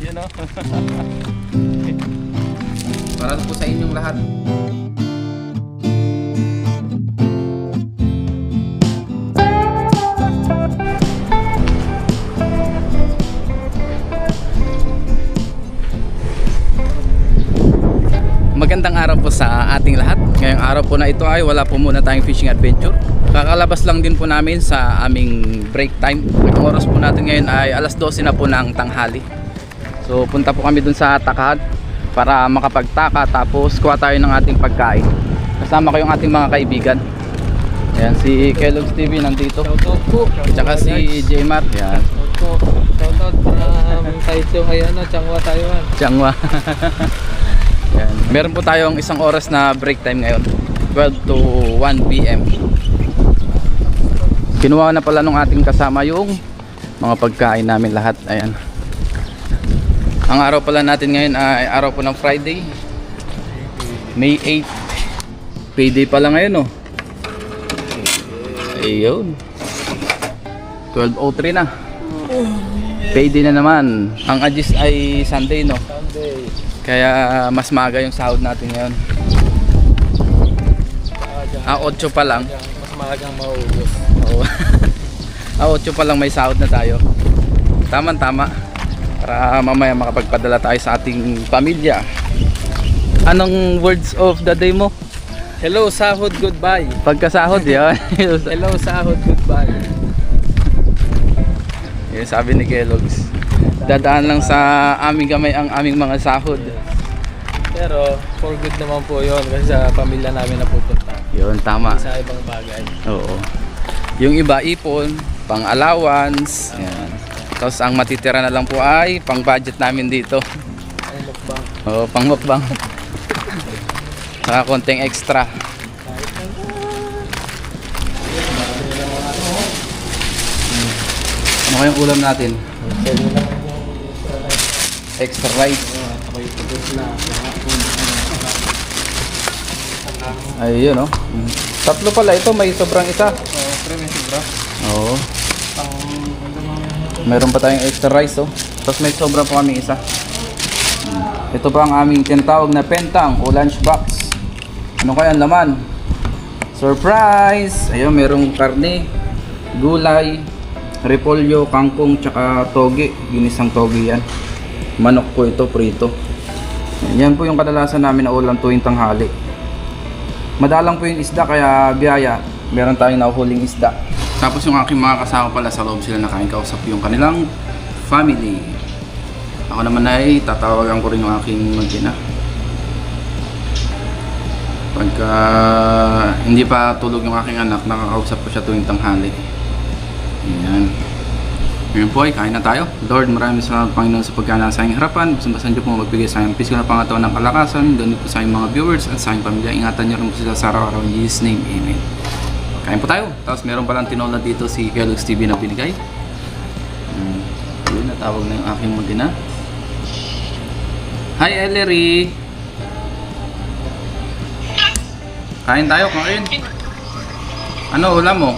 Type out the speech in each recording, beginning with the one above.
Yun o. Para po sa inyong lahat. Magandang araw po sa ating lahat. Ngayong araw po na ito ay wala po muna tayong fishing adventure. Kakalabas lang din po namin sa aming break time. Ang oras po natin ngayon ay alas 12 na po ng tanghali. So punta po kami dun sa takahan para makapagtaka, tapos kuha tayo ng ating pagkain. Kasama ko yung ating mga kaibigan. Ayan, si Kellogg's TV nandito. Shoutout po. Tsaka si Jmar. Ayan. Shoutout from Taichung ay Changhua, Taiwan. Changhua. Ayan. Meron po tayong isang oras na break time ngayon, 12 to 1 PM. Kinuha na pala nung ating kasama yung mga pagkain namin lahat. Ayan. Ang araw pala natin ngayon ay araw po ng Friday, May 8. Payday pala ngayon, oh. Ayun, 12:03 na. Payday na naman. Ang adjust ay Sunday, no? Sunday. Kaya mas maaga yung sahod natin ngayon. 8 pa lang. Mas maagang maubos. Oo. 8 pa lang may sahod na tayo. Tama-tama. Para mamaya makapagpadala tayo sa ating pamilya. Anong words of the day mo? Hello, sahod, goodbye. Pagkasahod, yan. Hello, sahod, goodbye. Yan sabi ni Kellogg's. Dadaan lang sa aming gamay ang aming mga sahod. Pero for good naman po yun kasi sa pamilya namin napupunta. Yun, tama. Sa ibang bagay. Oo. Yung iba ipon, pang allowance. Yan. Tapos ang matitira na lang po ay pang budget namin dito. Ang mukbang. Oo, pang mukbang. Saka konting extra. Ano kayong ulam natin? Extra rice. Ayun, oh. Tatlo pala ito, may sobrang isa. Oo. Meron pa tayong extra rice, oh. Tapos may sobra po kami isa. Ito pa ang aming tinatawag na pentang o lunch box. Ano kaya ang laman? Surprise! Ayun, merong karne, gulay, repolyo, kangkong, tsaka toge. Ginisang toge yan. Manok po ito, prito. Yan po yung kadalasan namin na ulam tuwing tanghali. Madalang po yung isda, kaya biyaya. Meron tayong nahuhuling isda. Tapos yung aking mga kasama pala sa loob sila nakain, kausap yung kanilang family. Ako naman ay tatawagan ko rin yung aking mag-ina. Pagka hindi pa tulog yung aking anak, nakakausap ko siya tuwing tanghali. Ayan. Ngayon po ay kain na tayo. Lord, maraming salamat Panginoon sa pagkain sa aking harapan. Basta niyo po magbigay sa aking pisikal na pangatawan ng kalakasan. Ganun po sa aking mga viewers at sa aking pamilya. Ingatan niyo rin po sila sa araw-araw. In Jesus' name, Amen. Kain po tayo. Tapos meron palang tinola dito si Kellogg's TV na binigay. Yun, natawag na yung aking mag-ina. Hi, Ellery! Kain tayo, kain. Ano ulam mo?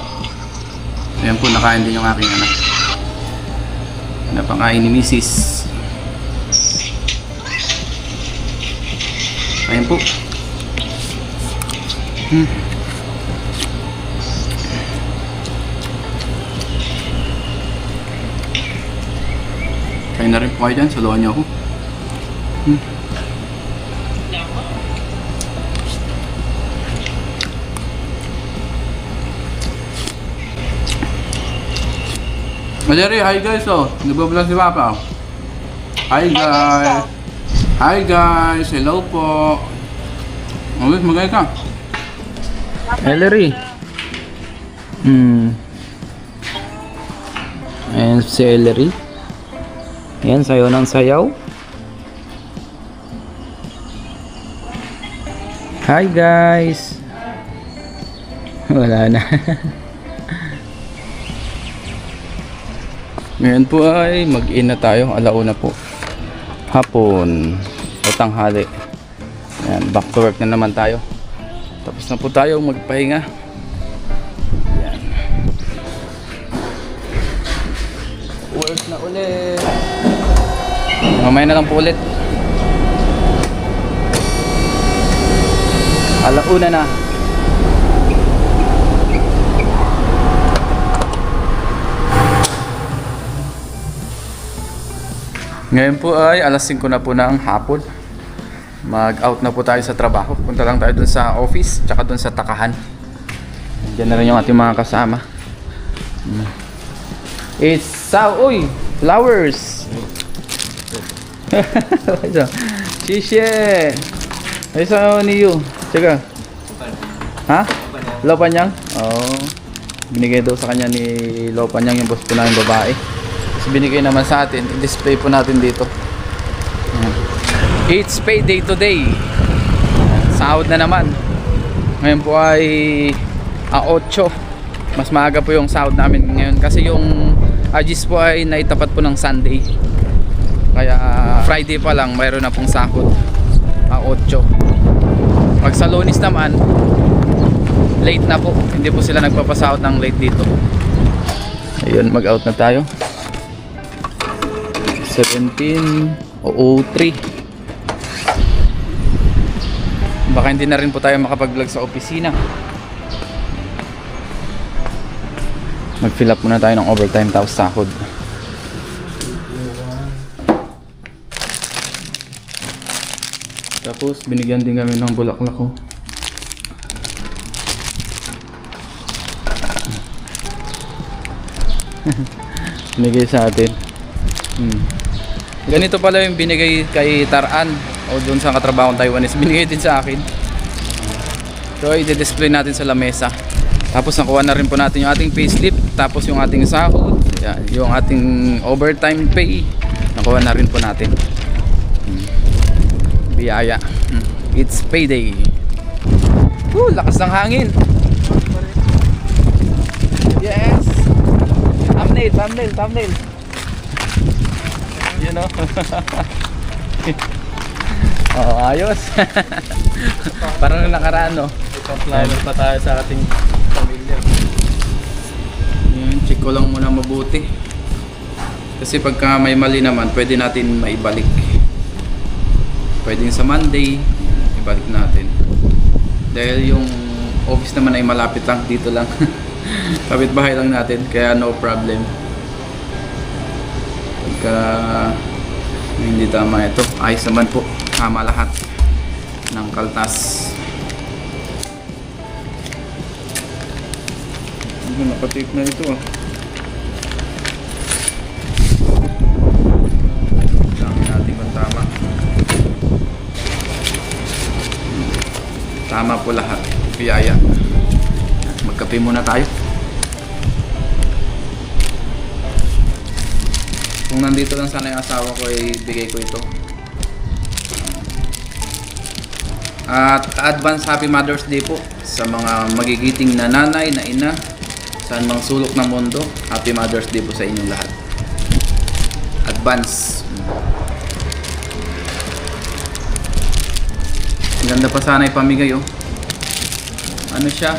Ayan po, nakain din yung aking anak. Napakain ni Mrs. Ayan po. Kain na rin po kayo dyan, saluhan niyo ako. Majari, hi guys, oh. Nagbablog si Papa. Hi guys. Hi guys, hello po. Mawis, magay ka. Ellery. Ayan si Ellery. Ayan, sayo ng sayaw. Hi guys. Wala na. Ngayon po ay mag-ina tayo, alauna po. Hapon o tanghali. Ayan, back to work na naman tayo. Tapos na po tayo magpahinga. Ayan. Work na ulit. Mamaya na lang po ulit. Alauna na. Ngayon po ay alas 5 na po ng hapon. Mag-out na po tayo sa trabaho. Punta lang tayo dun sa office, tsaka dun sa takahan. Diyan na rin yung ating mga kasama. It's uy! Flowers! Shishe! Ay sa niyo. Tsaka. Ha? Lopanyang? Oo. Binigay daw sa kanya ni Lopanyang yung boss po namin babae. Tapos binigay naman sa atin. I-display po natin dito. It's payday today. Sahod na naman. Ngayon po ay 8. Mas maaga po yung sahod namin ngayon kasi yung Agis po ay naitapat po ng Sunday. Kaya Friday pa lang mayroon na pong sahod. 8. Pag sa Lunes naman late na po. Hindi po sila nagpapasahod ng late dito. Ayun, mag-out na tayo. 17:03. Baka hindi na rin po tayo makapag-vlog sa opisina. Mag-fill up muna tayo ng overtime tapos sahod. Tapos binigyan din kami ng bulaklak ko. Binigay sa atin. Ganito pala yung binigay kay Taran o doon sa katrabaho ng Taiwanese. Binigay din sa akin. So i-display natin sa lamesa. Tapos nakuha na rin po natin yung ating payslip. Tapos yung ating sahod. Yan, yung ating overtime pay. Nakuha na rin po natin. Biyaya. It's payday. Lakas ng hangin. Yes. Thumbnail. You know. Ayos. Parang nung nakaraan, no? Ipang-flower pa tayo sa ating pamilya. Yan, check ko lang muna mabuti. Kasi pagka may mali naman, pwede natin maibalik. Pwedeng sa Monday, ibalik natin. Dahil yung office naman ay malapit lang, dito lang. Kapit-bahay lang natin, kaya no problem. Pagka hindi tama ito, ayos naman po. Tama lahat ng kaltas. Nakatape na ito ah. Dami natin kung tama. Tama po lahat. Biyaya. Magkape muna tayo. Kung nandito lang sana yung asawa ko ay bigay ko ito. At advance happy Mother's Day po sa mga magigiting na nanay, na ina, saan mang sulok ng mundo. Happy Mother's Day po sa inyong lahat. Advance. Ganda pa sana ipamigay oh. Ano siya?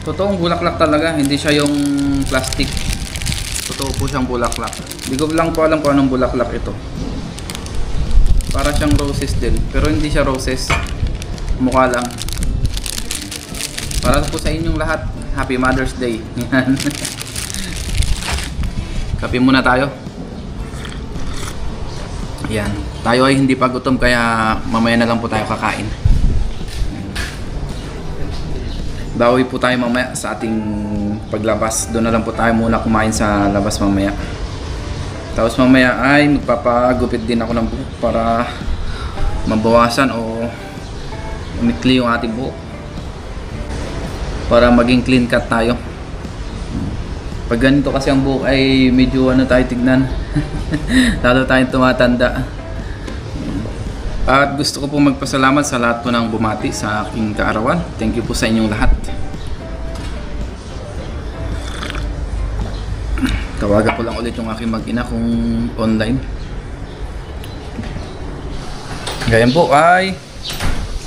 Totoong bulaklak talaga, hindi siya yung plastic. Totoo po siyang bulaklak. Hindi ko lang po alam kung anong bulaklak ito. Para siyang roses din, pero hindi siya roses. Mukha lang. Para po sa inyong lahat, Happy Mother's Day. Yan. Kape muna tayo. Yan. Tayo ay hindi pa gutom kaya mamaya na lang po tayo kakain. Bawi po tayo mamaya sa ating paglabas. Doon na lang po tayo muna kumain sa labas mamaya. Tapos mamaya ay magpapagupit din ako ng buhok para mabawasan o umikli yung ating buhok. Para maging clean cut tayo. Pag ganito kasi ang buhok ay medyo ano tayo tignan. Lalo tayong tumatanda. At gusto ko po magpasalamat sa lahat po ng bumati sa aking kaarawan. Thank you po sa inyong lahat. Tawagan ko lang ulit yung aking mag-ina kung online. Ngayon po ay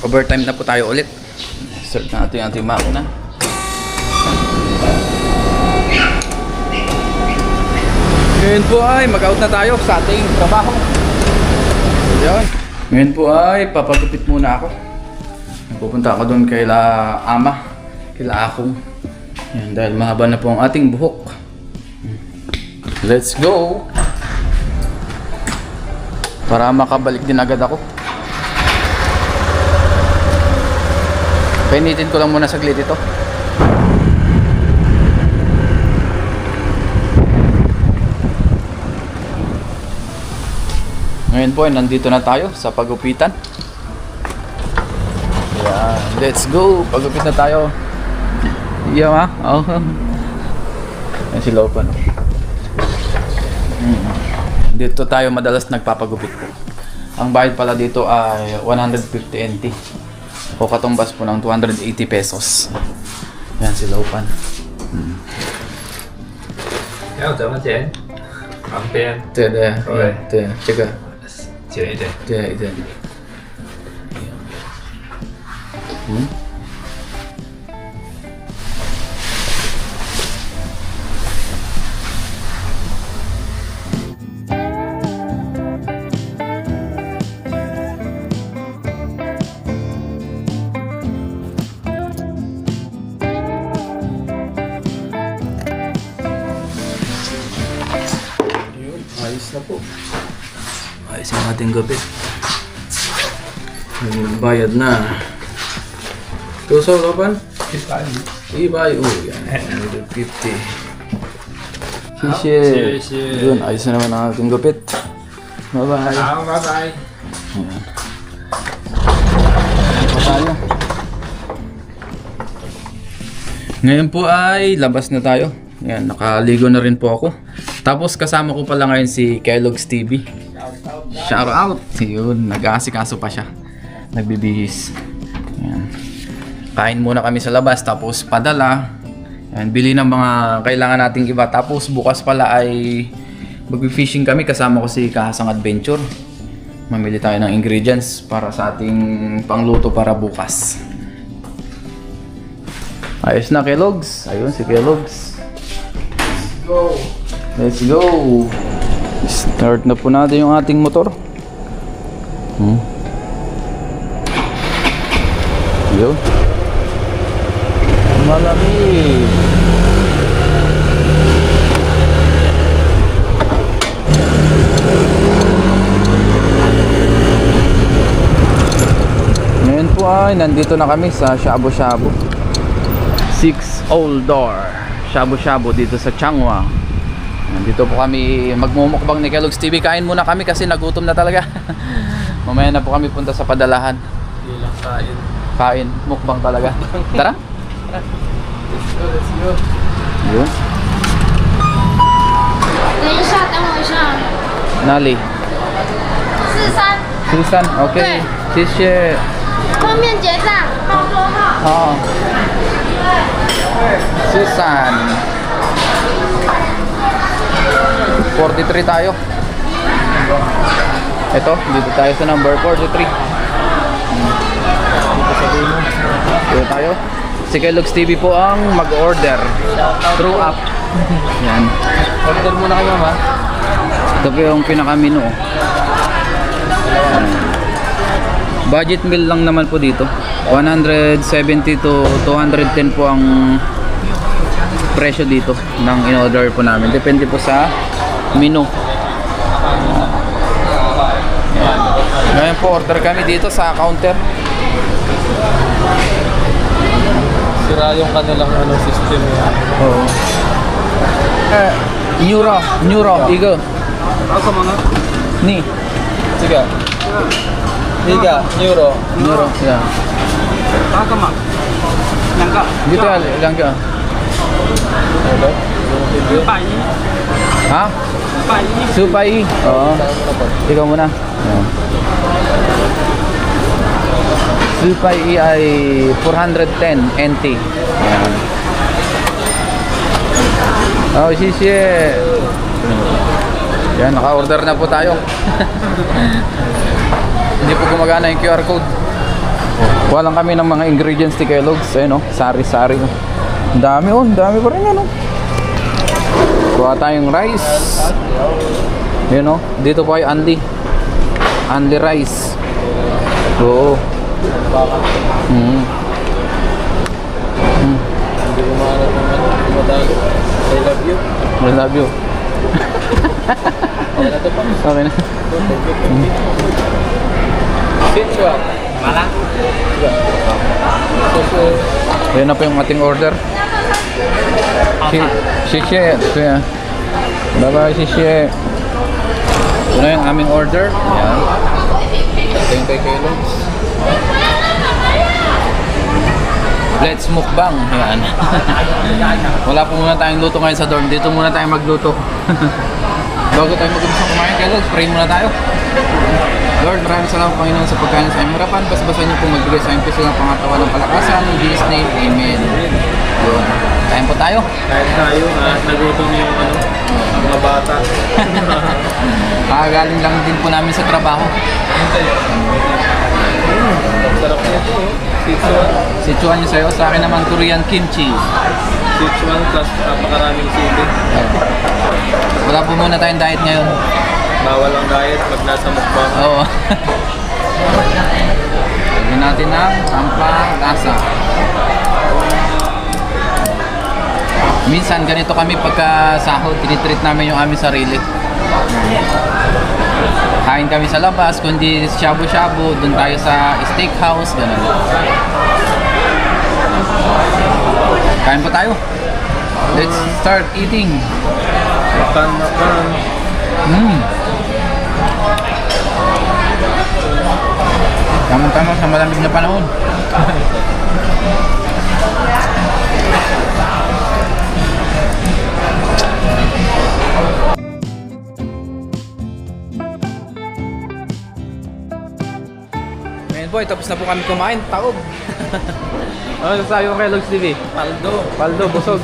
overtime na po tayo ulit. Start natin yung ating makina. Ngayon po ay mag-out na tayo sa ating trabaho. Yan. Ngayon po ay papagupit muna ako. Pupunta ako doon kay ama, kila akong. Yan, dahil mahaba na po ang ating buhok. Let's go! Para makabalik din agad ako. Painitin ko lang muna saglit ito. Ngayon po ay nandito na tayo sa pagupitan. Yeah, let's go! Pagupit na tayo. Yeah, ma? Oh. Yan si Lopan. Dito tayo madalas nagpapagupit po. Ang bayad pala dito ay 150 NT. O katumbas po ng 280 pesos. Yan si Lopan. 要怎么剪？旁边对对对对，这个剪一点。对对。嗯。Ayos na po. Ayos ang ating gupit. Bayad na. Tuso, Lopan? Ibay. Oh, yan. 150. Xie. Yun, ayos na naman ang ating gupit. Bye-bye. 好，拜拜。 Tayo. Ngayon po ay labas na tayo. Yan, nakaligo na rin po ako. Tapos kasama ko pala ngayon si Kellogg's TV. Shout out! Yun, nag-aasikaso pa siya. Nagbibihis. Yan. Kain muna kami sa labas tapos padala. Yan, bili ng mga kailangan nating iba. Tapos bukas pala ay mag-fishing kami kasama ko si Kahasang Adventure. Mamili tayo ng ingredients para sa ating pangluto para bukas. Ayos na Kellogg's. Ayun si Kellogg's. Let's go! Let's go! Start na po natin yung ating motor. Yun. Malamig! Ngayon po ay nandito na kami sa Shabu Shabu 6 Old Door Shabu Shabu dito sa Changhua. Nandito po kami magmumukbang ni Kellogg's TV. Kain muna kami kasi nagutom na talaga. Mamaya na po kami punta sa padalahan. Hindi lang kain. Kain, mukbang talaga. Tara. Let's go, let's go. Yun. 等一下，等我一下。 Nali. 43， Susan, okay. 谢谢. 后面结账，报多号。 Oo. Susan. 43 tayo. Ito, dito tayo sa number 43. Dito sa dulo. Dito tayo. Si Kellogg's TV po ang mag-order through app. Yan. Order muna kayo, mama. Ito po yung pinaka-menu. Budget meal lang naman po dito. 170 to 210 po ang presyo dito ng in-order po namin. Depende po sa menu. Yan. Ngayon po order kami dito sa counter. Sira yung kanilang system niya. Oo. Neuro, 이거. Ako mga? Ni. Sige. Higa, euro. Neuro. Yeah. Ako mga? Langka. Dito lang ka. Hello? Ha? Supay. Oo. Ikaw muna. Yan. Supay ay 410 NT. Yan. Oh, xie. Yan, naka-order na po tayo. Hindi po gumagana yung QR code. Kuha lang kami ng mga ingredients ni Kellogg's. Ayun, no? Sari-sari. Ang dami, oh. Ang dami pa rin yan, oh. Kuha tayong rice. Yun, no? Dito po ay Andy. Only rice. Oo. Mm. Hindi ko mahanap ng ano, tumatalo. I love you. I love you. Okay na to pa. Okay na. Sichuan. Malang? Ayan na po yung ating order. Xie. Kuya. Bye-bye, xie. Ito na yung aming order. Ayan. Ito yung kay Kellogg's. Let's mukbang. Ayan. Wala po muna tayong luto ngayon sa dorm. Dito muna tayo magluto. Bago tayo mag-umpisa kumain, Kellogg's, pray muna tayo. Lord, maraming salamat Panginoon sa pagkain sa aming harapan. Basta-basta niyo po magbigay sa aming puso ng pangatawan ng palakasan. In Jesus' name, Amen. Yun. Kain po tayo. Kahit tayo, nagutom yung ano, ang mga bata. Kakagaling lang din po namin sa trabaho. Sarap niya ito. Sichuan. Sichuan nyo sa'yo. Sa akin naman, Korean kimchi. Sichuan plus napakaraming sili. Wala po muna tayong diet ngayon. Bawal ang diet pag nasa mukbang. Oo. Lagyan natin ng pampalasa. Minsan ganito kami pagka sahod, tinitreat namin yung aming sarili. Kain kami sa labas, kundi shabu-shabu, dun tayo sa steakhouse, gano'n. Kain pa tayo. Let's start eating. Makan. Tama-tama sa malamig na panahon. Ngayon po, tapos na po kami kumain. Taob. Ano sasabi ko kay Logs TV? Paldo, busog.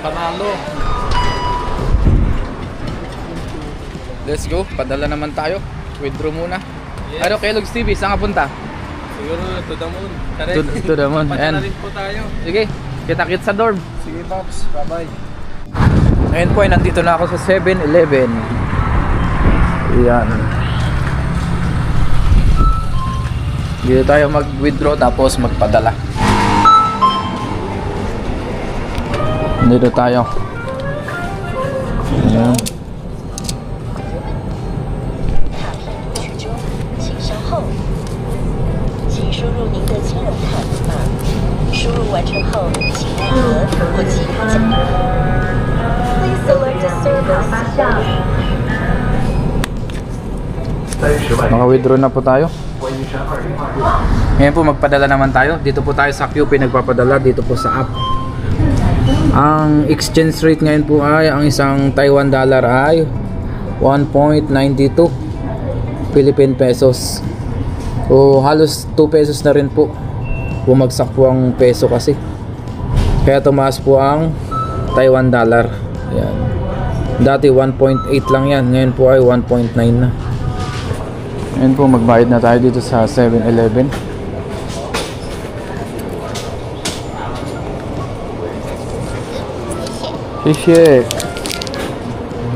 Panalo. Let's go, padala naman tayo. Withdraw muna. Yes. Ano, Kellogg's TV, saan ka punta? Siguro to the moon. To the moon. Pati Ayan. na rin po tayo. Sige, kita-kits sa dorm. Sige Pops, bye-bye. Ngayon po ay nandito na ako sa 7-Eleven. Ayan. Dito tayo mag-withdraw tapos magpadala. Dito tayo. Ayan. 请稍后，请输入您的千人卡密码。输入完成后，请按和或其他键。Please select a service. Naka-withdraw na po tayo. Ngayon po magpadala naman tayo. Dito po tayo sa QP nagpapadala. Dito po sa app. Ang exchange rate ngayon po ay ang isang Taiwan dollar ay 1.92 Philippine pesos. O halos 2 pesos na rin po. Bumagsak po ang peso kasi. Kaya tumaas po ang Taiwan dollar. Yan. Dati 1.8 lang yan. Ngayon po ay 1.9 na. Ngayon po magbayad na tayo dito sa 7-Eleven. Shit.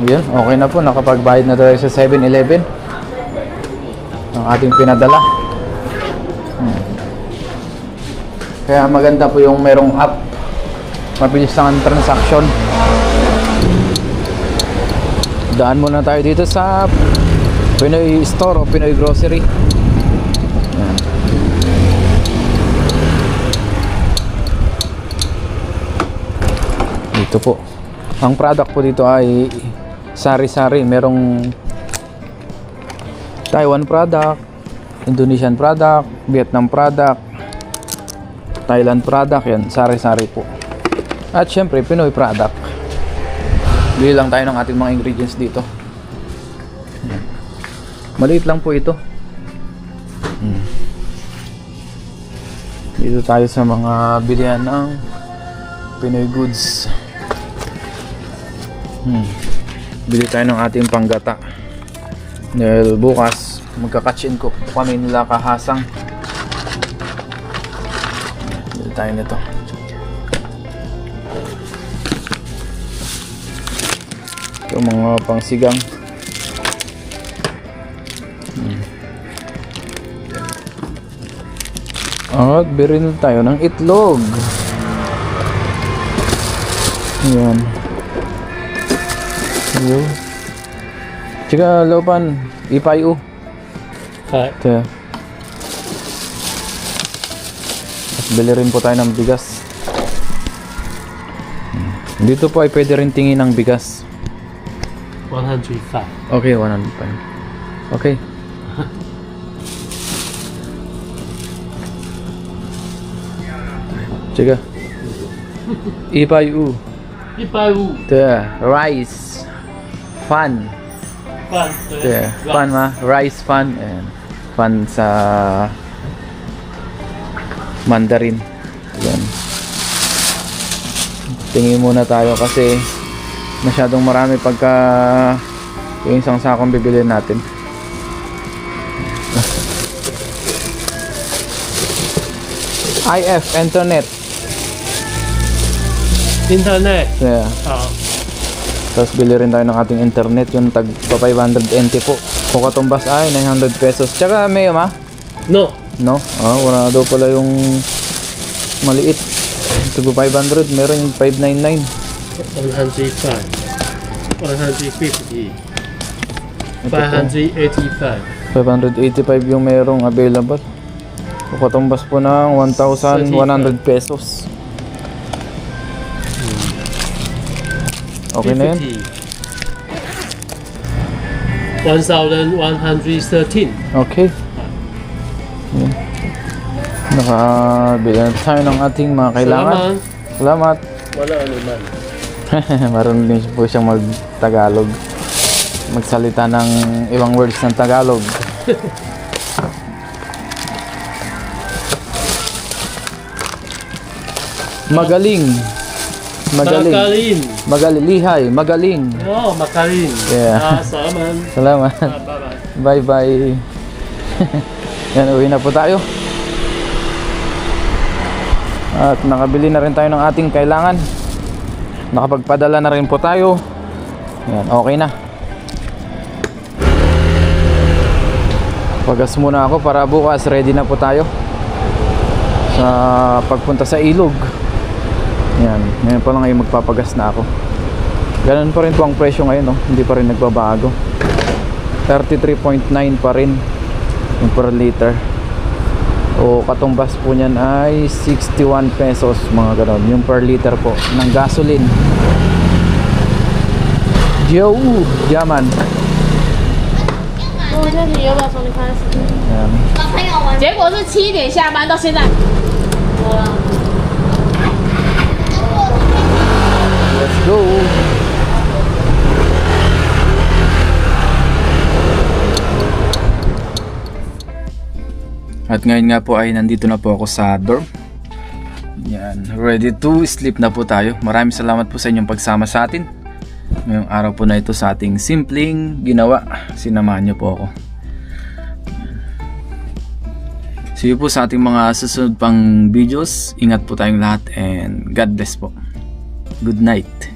Yan, okay na po. Nakapagbayad na tayo sa 7-Eleven. Ang ating pinadala. Kaya maganda po yung merong app. Mabilis lang ang transaction. Daan muna tayo dito sa Pinoy Store o Pinoy Grocery. Yan. Dito po. Ang product po dito ay sari-sari. Merong Taiwan product, Indonesian product, Vietnam product, Thailand product. Yan, sari-sari po. At syempre, Pinoy product. Bili lang tayo ng ating mga ingredients dito. Yan. Maliit lang po ito. Dito tayo sa mga bilihan ng Pinoy goods. Bili tayo ng ating panggata. Dahil bukas magkakatsin ko kami nila kahasang. Bili tayo nito. Ito mga pangsigang. At birin tayo ng itlog. Ayan. Ayan. Tsaka laupan, ipayo. はい。 Ito. At bili rin po tayo ng bigas. Dito po ay pwede rin tingin ng bigas. 105. Okay, 105. Okay. Sige. Ipayo. 150。 Ito. Rice. Fun. 饭 Yeah, fun ma, rice fun and fun sa Mandarin. Yan. Tingin muna tayo kasi masyadong marami pagka yung isang sakong bibilin natin. IF internet. Internet. Yeah. 好。 Tapos bili rin tayo ng ating internet, yung tag pa 500 NT po. Kung katumbas ay 900 pesos. Tsaka may ma? No. No? Ah, wala daw pala yung maliit. Tag 500, meron yung 599. 105. 150. Ito po, 585. 585 yung merong available. Kung katumbas po ng 1,100 pesos. Okay na yun? 1113. Okay. Yan. Nakabili na tayo ng ating mga kailangan. Salamat. Wala naman. Marunong din po siyang mag-Tagalog. Magsalita ng ibang words ng Tagalog. Magaling. Magaling. Makalin. Magalilihay. Magaling. Oh, makalin. Yeah. Salamat. Salamat. Bye-bye. Bye-bye. Yan, uwi na po tayo. At nakabili na rin tayo ng ating kailangan. Nakapagpadala na rin po tayo. Yan, okay na. Pagas muna ako para bukas ready na po tayo sa pagpunta sa ilog. Yan, ngayon pa lang ay magpapagas na ako. Ganun pa rin po ang presyo ngayon, no? Hindi pa rin nagbabago. 33.9 pa rin yung per liter. O katumbas po niyan ay 61 pesos, mga ganon. Yung per liter po ng gasoline. Joe, yaman. 我问你要不要从你开始？ Yan. 小朋友玩。结果是7点下班到现在。 Let's go. At ngayon nga po ay nandito na po ako sa dorm. Yan, ready to sleep na po tayo. Maraming salamat po sa inyong pagsama sa atin ngayong araw po na ito sa ating simpleng ginawa. Sinamahan niyo po ako. See you po sa ating mga susunod pang videos. Ingat po tayong lahat and God bless po. Good night.